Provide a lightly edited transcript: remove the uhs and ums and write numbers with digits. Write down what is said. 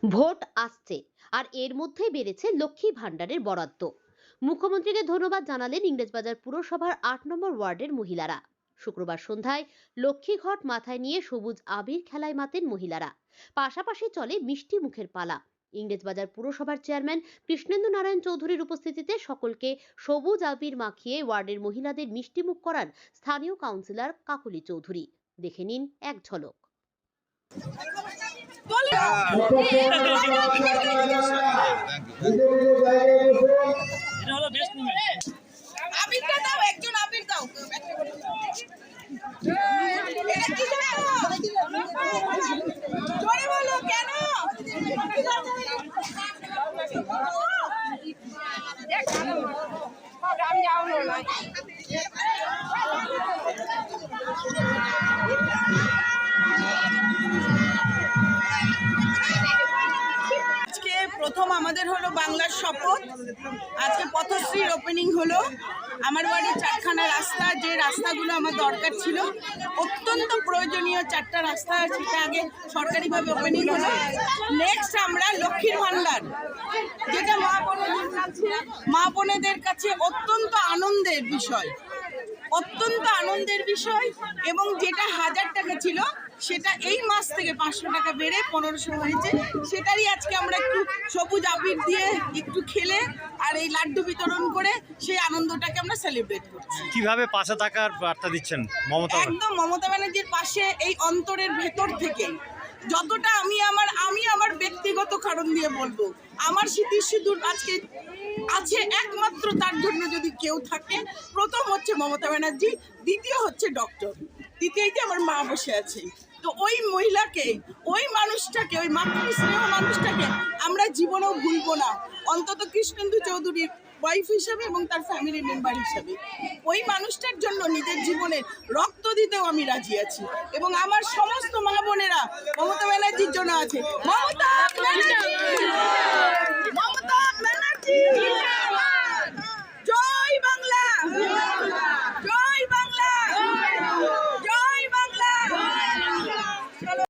Vote আসছে আর এর মধ্যেই বেড়েছে লক্ষ্মী ভাণ্ডারের বরাদ্দ। মুখ্যমন্ত্রীকে ধন্যবাদ জানালেন ইংরেজবাজার পুরসভার ৮ নম্বর ওয়ার্ডের মহিলারা। শুক্রবার সন্ধ্যায় লক্ষ্মী ঘট মাথায় নিয়ে সবুজ আবির খেলায় মাতেন মহিলারা। পাশাপাশি চলে মিষ্টি মুখের পালা। ইংরেজবাজার পুরসভার চেয়ারম্যান কৃষ্ণেন্দু নারায়ণ চৌধুরীর উপস্থিতিতে সকলকে সবুজ আবির মাখিয়ে ওয়ার্ডের মহিলাদের মিষ্টিমুখ করান স্থানীয় কাউন্সিলর কাকলি চৌধুরী। দেখে নিন এক ঝলক। আবিরটা দাও, একজন আবির দাও। জোরে বলো, কেন? আজকে প্রথম আমাদের হলো বাংলার শপথ। আজকে পথশ্রীর ওপেনিং হলো। আমার বাড়ির 4খানা রাস্তা, যে রাস্তাগুলো আমার দরকার ছিল, অত্যন্ত প্রয়োজনীয় 4টা রাস্তা, সেটা আগে সরকারিভাবে ওপেনিং হলো। নেক্সট আমরা লক্ষ্মীর ভাণ্ডার, যেটা মা বোনেদের কাছে অত্যন্ত আনন্দের বিষয়, এবং যেটা 1000 টাকা ছিল সেটা এই মাস থেকে 500 টাকা বেড়ে 1500 হয়েছে। সেটারই আজকে আমরা একটু সবুজ আবির দিয়ে একটু খেলে আর এই লাড্ডু বিতরণ করে সেই আনন্দটাকে আমরা সেলিব্রেট করছি। কিভাবে পাশে থাকার বার্তা দিচ্ছেন মমতা? একদম মমতা ব্যানার্জির পাশে, এই অন্তরের ভেতর থেকে যতটা আমি আমার ব্যক্তিগত কারণ দিয়ে বলবো, আমার স্মৃতিসিঁদুর আজকে আছে একমাত্র তার জন্য যদি কেউ থাকে, প্রথম হচ্ছে মমতা ব্যানার্জি, দ্বিতীয় হচ্ছে ডক্টর, তৃতীয়তে আমার মা বসে আছে। তো ওই মহিলাকে, ওই মানুষটাকে, ওই মাতৃস্নেহ মানুষটাকে আমরা জীবনেও ভুলবো না, অন্তত কৃষ্ণেন্দু চৌধুরীর ওয়াইফ হিসেবে এবং তার ফ্যামিলি মেম্বার হিসেবে। ওই মানুষটার জন্য নিজের জীবনের রক্ত দিতেও আমি রাজি আছি, এবং আমার সমস্ত মা বোনেরা মমতা ব্যানার্জির জন্য আছে। মমতা